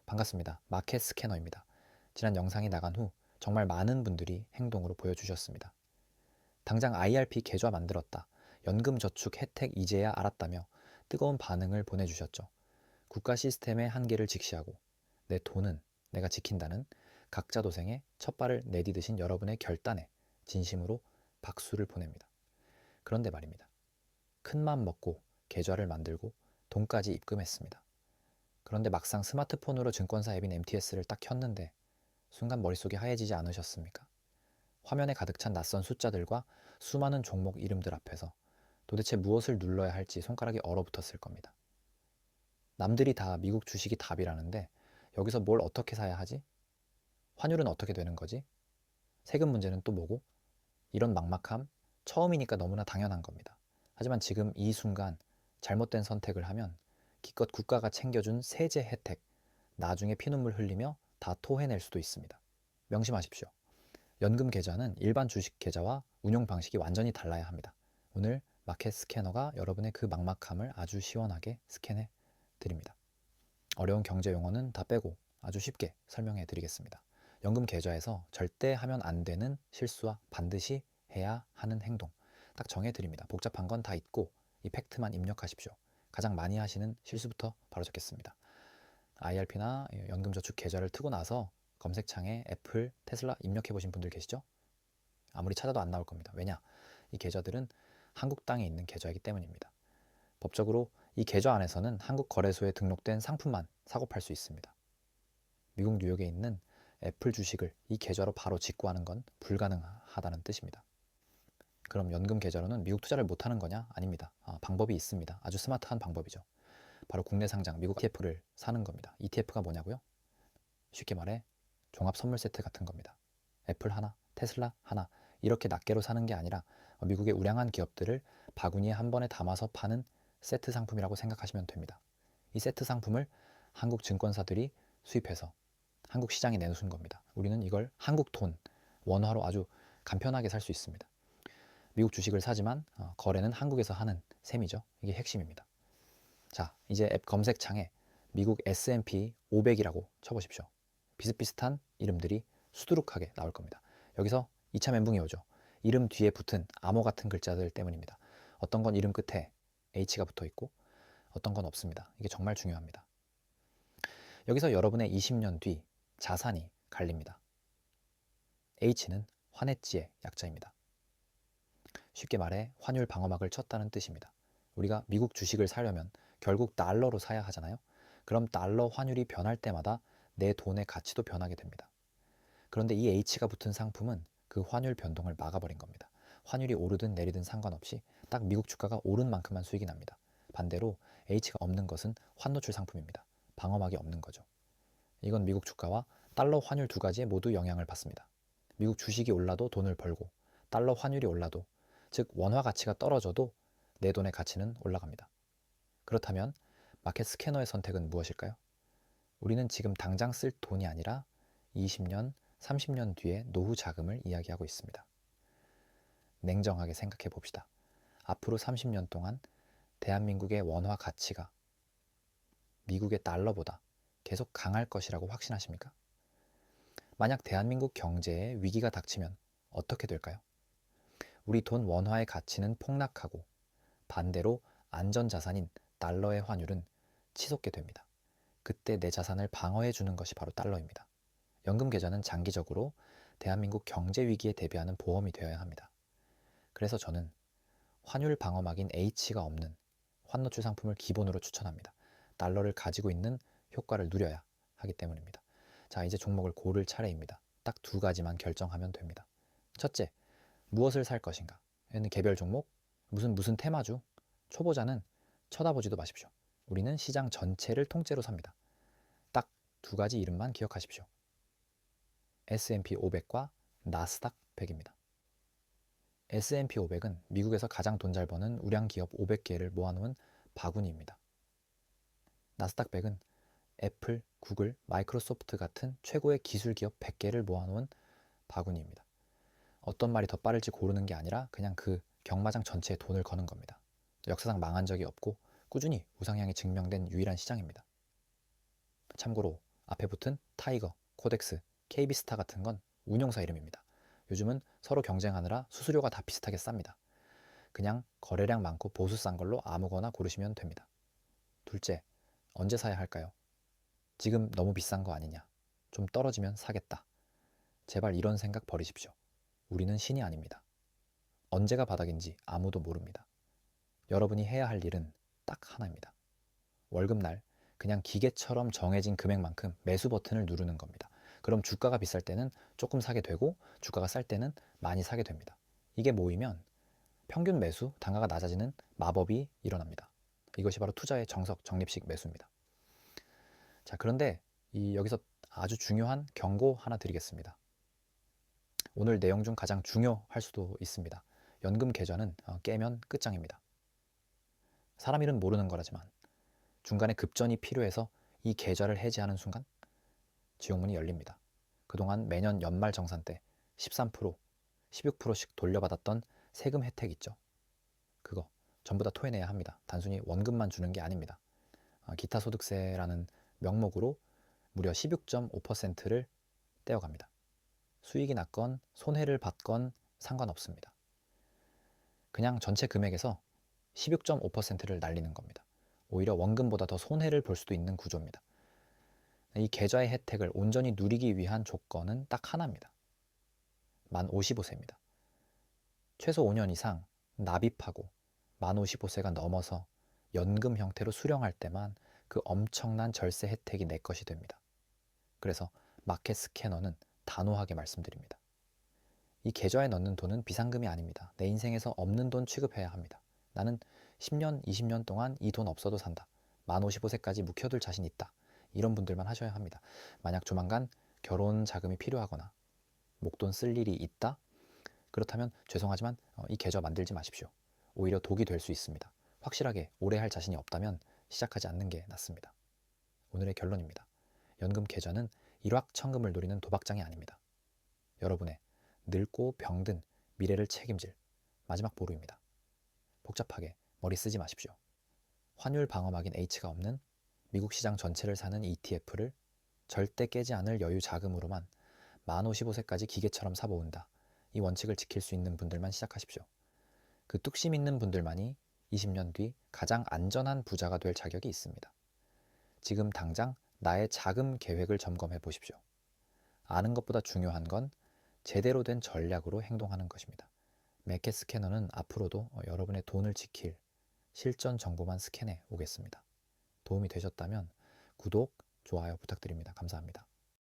반갑습니다. 마켓 스캐너입니다. 지난 영상이 나간 후 정말 많은 분들이 행동으로 보여주셨습니다. 당장 IRP 계좌 만들었다. 연금저축 혜택 이제야 알았다며 뜨거운 반응을 보내주셨죠. 국가 시스템의 한계를 직시하고 내 돈은 내가 지킨다는 각자 도생에 첫 발을 내디디신 여러분의 결단에 진심으로 박수를 보냅니다. 그런데 말입니다. 큰맘 먹고 계좌를 만들고 돈까지 입금했습니다. 그런데 막상 스마트폰으로 증권사 앱인 MTS를 딱 켰는데 순간 머릿속이 하얘지지 않으셨습니까? 화면에 가득 찬 낯선 숫자들과 수많은 종목 이름들 앞에서 도대체 무엇을 눌러야 할지 손가락이 얼어붙었을 겁니다. 남들이 다 미국 주식이 답이라는데 여기서 뭘 어떻게 사야 하지? 환율은 어떻게 되는 거지? 세금 문제는 또 뭐고? 이런 막막함, 처음이니까 너무나 당연한 겁니다. 하지만 지금 이 순간 잘못된 선택을 하면 기껏 국가가 챙겨준 세제 혜택, 나중에 피눈물 흘리며 다 토해낼 수도 있습니다. 명심하십시오. 연금 계좌는 일반 주식 계좌와 운용 방식이 완전히 달라야 합니다. 오늘 마켓 스캐너가 여러분의 그 막막함을 아주 시원하게 스캔해 드립니다. 어려운 경제 용어는 다 빼고 아주 쉽게 설명해 드리겠습니다. 연금 계좌에서 절대 하면 안 되는 실수와 반드시 해야 하는 행동 딱 정해 드립니다. 복잡한 건 다 잊고 이 팩트만 입력하십시오. 가장 많이 하시는 실수부터 바로 적겠습니다. IRP나 연금저축 계좌를 트고 나서 검색창에 애플, 테슬라 입력해 보신 분들 계시죠? 아무리 찾아도 안 나올 겁니다. 왜냐? 이 계좌들은 한국 땅에 있는 계좌이기 때문입니다. 법적으로 이 계좌 안에서는 한국 거래소에 등록된 상품만 사고 팔 수 있습니다. 미국 뉴욕에 있는 애플 주식을 이 계좌로 바로 직구하는 건 불가능하다는 뜻입니다. 그럼 연금 계좌로는 미국 투자를 못하는 거냐? 아닙니다. 방법이 있습니다. 아주 스마트한 방법이죠. 바로 국내 상장 미국 ETF를 사는 겁니다. ETF가 뭐냐고요? 쉽게 말해 종합 선물 세트 같은 겁니다. 애플 하나, 테슬라 하나 이렇게 낱개로 사는 게 아니라 미국의 우량한 기업들을 바구니에 한 번에 담아서 파는 세트 상품이라고 생각하시면 됩니다. 이 세트 상품을 한국 증권사들이 수입해서 한국 시장에 내놓은 겁니다. 우리는 이걸 한국 돈, 원화로 아주 간편하게 살 수 있습니다. 미국 주식을 사지만 거래는 한국에서 하는 셈이죠. 이게 핵심입니다. 자, 이제 앱 검색창에 미국 S&P 500이라고 쳐보십시오. 비슷비슷한 이름들이 수두룩하게 나올 겁니다. 여기서 2차 멘붕이 오죠. 이름 뒤에 붙은 암호 같은 글자들 때문입니다. 어떤 건 이름 끝에 H가 붙어 있고 어떤 건 없습니다. 이게 정말 중요합니다. 여기서 여러분의 20년 뒤 자산이 갈립니다. H는 환해지의 약자입니다. 쉽게 말해 환율 방어막을 쳤다는 뜻입니다. 우리가 미국 주식을 사려면 결국 달러로 사야 하잖아요. 그럼 달러 환율이 변할 때마다 내 돈의 가치도 변하게 됩니다. 그런데 이 H가 붙은 상품은 그 환율 변동을 막아버린 겁니다. 환율이 오르든 내리든 상관없이 딱 미국 주가가 오른 만큼만 수익이 납니다. 반대로 H가 없는 것은 환노출 상품입니다. 방어막이 없는 거죠. 이건 미국 주가와 달러 환율 두 가지에 모두 영향을 받습니다. 미국 주식이 올라도 돈을 벌고 달러 환율이 올라도 즉 원화 가치가 떨어져도 내 돈의 가치는 올라갑니다. 그렇다면 마켓 스캐너의 선택은 무엇일까요? 우리는 지금 당장 쓸 돈이 아니라 20년, 30년 뒤의 노후 자금을 이야기하고 있습니다. 냉정하게 생각해 봅시다. 앞으로 30년 동안 대한민국의 원화 가치가 미국의 달러보다 계속 강할 것이라고 확신하십니까? 만약 대한민국 경제에 위기가 닥치면 어떻게 될까요? 우리 돈 원화의 가치는 폭락하고 반대로 안전자산인 달러의 환율은 치솟게 됩니다. 그때 내 자산을 방어해 주는 것이 바로 달러입니다. 연금 계좌는 장기적으로 대한민국 경제 위기에 대비하는 보험이 되어야 합니다. 그래서 저는 환율 방어막인 H가 없는 환노출 상품을 기본으로 추천합니다. 달러를 가지고 있는 효과를 누려야 하기 때문입니다. 자, 이제 종목을 고를 차례입니다. 딱 두 가지만 결정하면 됩니다. 첫째, 무엇을 살 것인가? 얘는 개별 종목, 무슨 테마주, 초보자는 쳐다보지도 마십시오. 우리는 시장 전체를 통째로 삽니다. 딱 두 가지 이름만 기억하십시오. S&P 500과 나스닥 100입니다. S&P 500은 미국에서 가장 돈 잘 버는 우량 기업 500개를 모아놓은 바구니입니다. 나스닥 100은 애플, 구글, 마이크로소프트 같은 최고의 기술 기업 100개를 모아놓은 바구니입니다. 어떤 말이 더 빠를지 고르는 게 아니라 그냥 그 경마장 전체에 돈을 거는 겁니다. 역사상 망한 적이 없고 꾸준히 우상향이 증명된 유일한 시장입니다. 참고로 앞에 붙은 타이거, 코덱스, KB스타 같은 건 운영사 이름입니다. 요즘은 서로 경쟁하느라 수수료가 다 비슷하게 쌉니다. 그냥 거래량 많고 보수 싼 걸로 아무거나 고르시면 됩니다. 둘째, 언제 사야 할까요? 지금 너무 비싼 거 아니냐? 좀 떨어지면 사겠다. 제발 이런 생각 버리십시오. 우리는 신이 아닙니다. 언제가 바닥인지 아무도 모릅니다. 여러분이 해야 할 일은 딱 하나입니다. 월급날 그냥 기계처럼 정해진 금액만큼 매수 버튼을 누르는 겁니다. 그럼 주가가 비쌀 때는 조금 사게 되고 주가가 쌀 때는 많이 사게 됩니다. 이게 모이면 평균 매수 단가가 낮아지는 마법이 일어납니다. 이것이 바로 투자의 정석, 적립식 매수입니다. 자, 그런데 여기서 아주 중요한 경고 하나 드리겠습니다. 오늘 내용 중 가장 중요할 수도 있습니다. 연금 계좌는 깨면 끝장입니다. 사람 일은 모르는 거라지만 중간에 급전이 필요해서 이 계좌를 해지하는 순간 지옥문이 열립니다. 그동안 매년 연말정산 때 13%, 16%씩 돌려받았던 세금 혜택 있죠. 그거 전부 다 토해내야 합니다. 단순히 원금만 주는 게 아닙니다. 기타 소득세라는 명목으로 무려 16.5%를 떼어갑니다. 수익이 났건 손해를 봤건 상관없습니다. 그냥 전체 금액에서 16.5%를 날리는 겁니다. 오히려 원금보다 더 손해를 볼 수도 있는 구조입니다. 이 계좌의 혜택을 온전히 누리기 위한 조건은 딱 하나입니다. 만 55세입니다. 최소 5년 이상 납입하고 만 55세가 넘어서 연금 형태로 수령할 때만 그 엄청난 절세 혜택이 내 것이 됩니다. 그래서 마켓 스캐너는 단호하게 말씀드립니다. 이 계좌에 넣는 돈은 비상금이 아닙니다. 내 인생에서 없는 돈 취급해야 합니다. 나는 10년, 20년 동안 이 돈 없어도 산다. 만 55세까지 묵혀둘 자신 있다. 이런 분들만 하셔야 합니다. 만약 조만간 결혼 자금이 필요하거나 목돈 쓸 일이 있다? 그렇다면 죄송하지만 이 계좌 만들지 마십시오. 오히려 독이 될 수 있습니다. 확실하게 오래 할 자신이 없다면 시작하지 않는 게 낫습니다. 오늘의 결론입니다. 연금 계좌는 일확천금을 노리는 도박장이 아닙니다. 여러분의 늙고 병든 미래를 책임질 마지막 보루입니다. 복잡하게 머리 쓰지 마십시오. 환율 방어막인 H가 없는 미국 시장 전체를 사는 ETF를 절대 깨지 않을 여유 자금으로만 만 55세까지 기계처럼 사모은다. 이 원칙을 지킬 수 있는 분들만 시작하십시오. 그 뚝심 있는 분들만이 20년 뒤 가장 안전한 부자가 될 자격이 있습니다. 지금 당장 나의 자금 계획을 점검해 보십시오. 아는 것보다 중요한 건 제대로 된 전략으로 행동하는 것입니다. 매켓 스캐너는 앞으로도 여러분의 돈을 지킬 실전 정보만 스캔해 오겠습니다. 도움이 되셨다면 구독, 좋아요 부탁드립니다. 감사합니다.